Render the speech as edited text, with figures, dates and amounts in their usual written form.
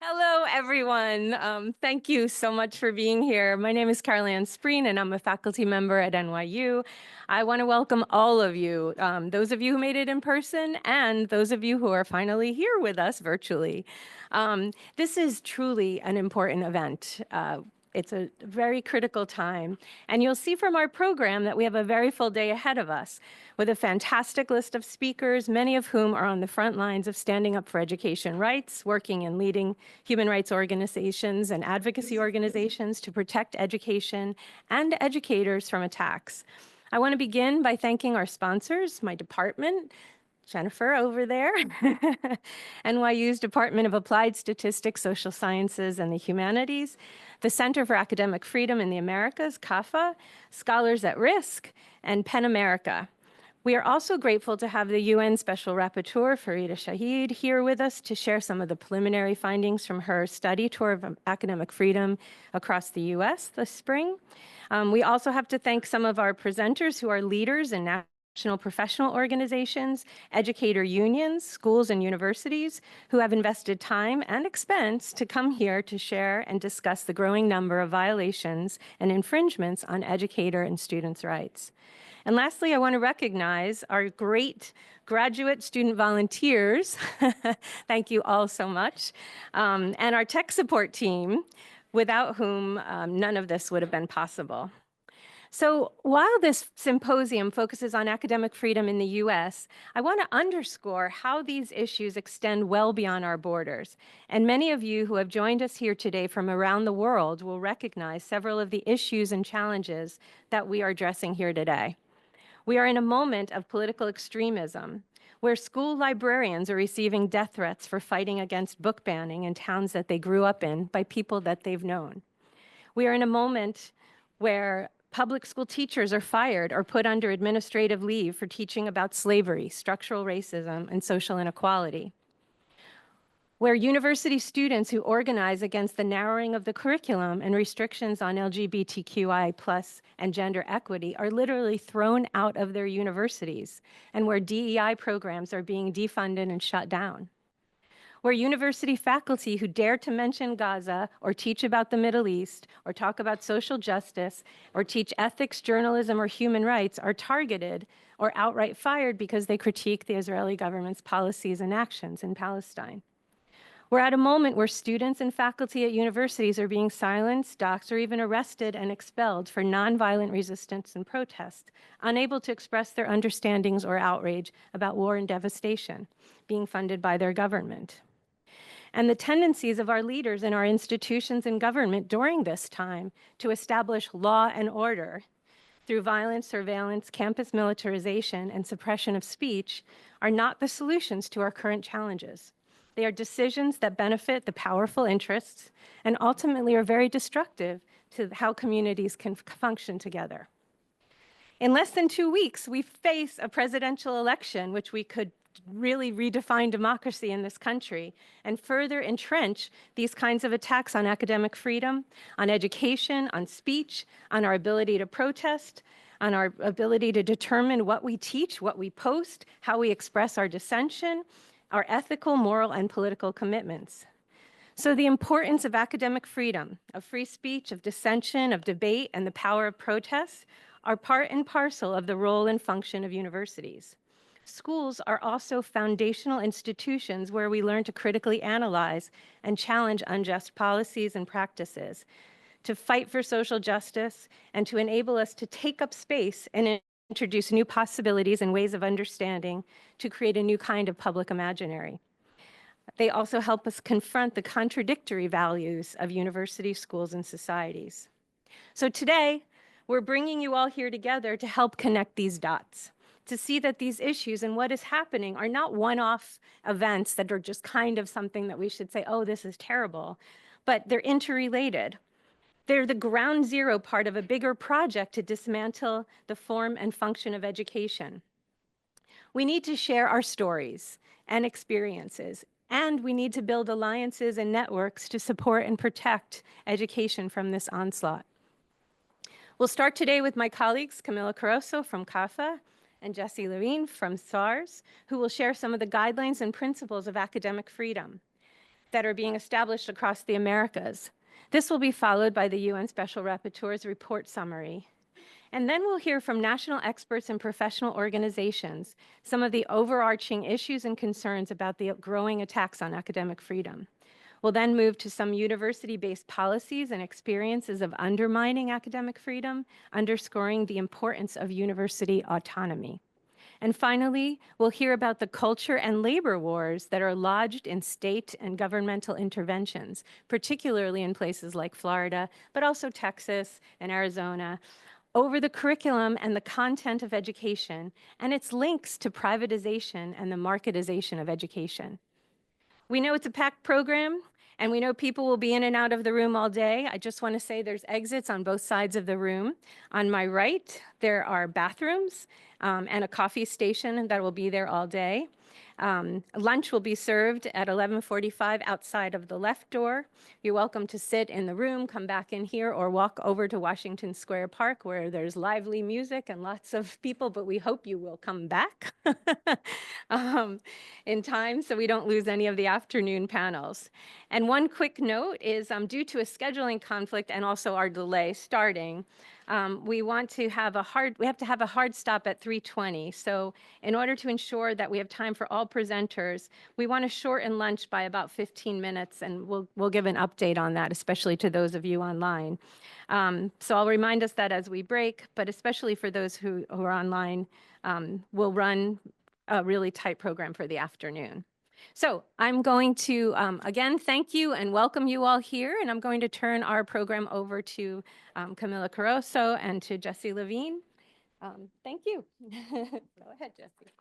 Hello, everyone. Thank you so much for being here. My name is Caroline Spreen, and I'm a faculty member at NYU. I want to welcome all of you, those of you who made it in person and those of you who are finally here with us virtually. This is truly an important event. It's a very critical time. And you'll see from our program that we have a very full day ahead of us with a fantastic list of speakers, many of whom are on the front lines of standing up for education rights, working and leading human rights organizations and advocacy organizations to protect education and educators from attacks. I want to begin by thanking our sponsors, my department, Jennifer over there, NYU's Department of Applied Statistics, Social Sciences, and the Humanities, the Center for Academic Freedom in the Americas, CAFA, Scholars at Risk, and PEN America. We are also grateful to have the UN Special Rapporteur, Farida Shahid, here with us to share some of the preliminary findings from her study tour of academic freedom across the US this spring. We also have to thank some of our presenters who are leaders in national professional organizations, educator unions, schools and universities who have invested time and expense to come here to share and discuss the growing number of violations and infringements on educator and students' rights. And lastly, I want to recognize our great graduate student volunteers. Thank you all so much. And our tech support team, without whom none of this would have been possible. So while this symposium focuses on academic freedom in the US, I want to underscore how these issues extend well beyond our borders. And many of you who have joined us here today from around the world will recognize several of the issues and challenges that we are addressing here today. We are in a moment of political extremism, where school librarians are receiving death threats for fighting against book banning in towns that they grew up in by people that they've known. We are in a moment where public school teachers are fired or put under administrative leave for teaching about slavery, structural racism, and social inequality. Where university students who organize against the narrowing of the curriculum and restrictions on LGBTQI+ and gender equity are literally thrown out of their universities, and where DEI programs are being defunded and shut down. Where university faculty who dare to mention Gaza or teach about the Middle East or talk about social justice or teach ethics, journalism, or human rights are targeted or outright fired because they critique the Israeli government's policies and actions in Palestine. We're at a moment where students and faculty at universities are being silenced, doxxed, or even arrested and expelled for nonviolent resistance and protest, unable to express their understandings or outrage about war and devastation being funded by their government. And the tendencies of our leaders in our institutions and government during this time to establish law and order through violence, surveillance, campus militarization, and suppression of speech are not the solutions to our current challenges. They are decisions that benefit the powerful interests and ultimately are very destructive to how communities can function together. In less than 2 weeks, we face a presidential election, which we could really redefine democracy in this country and further entrench these kinds of attacks on academic freedom, on education, on speech, on our ability to protest, on our ability to determine what we teach, what we post, how we express our dissension, our ethical, moral, and political commitments. So the importance of academic freedom, of free speech, of dissension, of debate, and the power of protest are part and parcel of the role and function of universities. Schools are also foundational institutions where we learn to critically analyze and challenge unjust policies and practices, to fight for social justice, and to enable us to take up space and introduce new possibilities and ways of understanding to create a new kind of public imaginary. They also help us confront the contradictory values of universities, schools, and societies. So today, we're bringing you all here together to help connect these dots, to see that these issues and what is happening are not one-off events that are just kind of something that we should say, oh, this is terrible, but they're interrelated. They're the ground zero part of a bigger project to dismantle the form and function of education. We need to share our stories and experiences, and we need to build alliances and networks to support and protect education from this onslaught. We'll start today with my colleagues, Camila Caroso from CAFA and Jesse Levine from SARS, who will share some of the guidelines and principles of academic freedom. that are being established across the Americas. This will be followed by the UN Special Rapporteur's report summary. And then we'll hear from national experts and professional organizations some of the overarching issues and concerns about the growing attacks on academic freedom. We'll then move to some university-based policies and experiences of undermining academic freedom, underscoring the importance of university autonomy. And finally, we'll hear about the culture and labor wars that are lodged in state and governmental interventions, particularly in places like Florida, but also Texas and Arizona, over the curriculum and the content of education and its links to privatization and the marketization of education. We know it's a packed program, and we know people will be in and out of the room all day. I just want to say there's exits on both sides of the room. On my right, there are bathrooms and a coffee station that will be there all day. Lunch will be served at 11:45 outside of the left door. You're welcome to sit in the room, come back in here, or walk over to Washington Square Park where there's lively music and lots of people, but we hope you will come back in time so we don't lose any of the afternoon panels. And one quick note is due to a scheduling conflict and also our delay starting, we have to have a hard stop at 3:20. So in order to ensure that we have time for all presenters, we want to shorten lunch by about 15 minutes, and we'll give an update on that, especially to those of you online. So I'll remind us that as we break, but especially for those who are online, we'll run a really tight program for the afternoon. So I'm going to, again, thank you and welcome you all here, and I'm going to turn our program over to Camila Caroso and to Jesse Levine. Thank you. Go ahead, Jesse.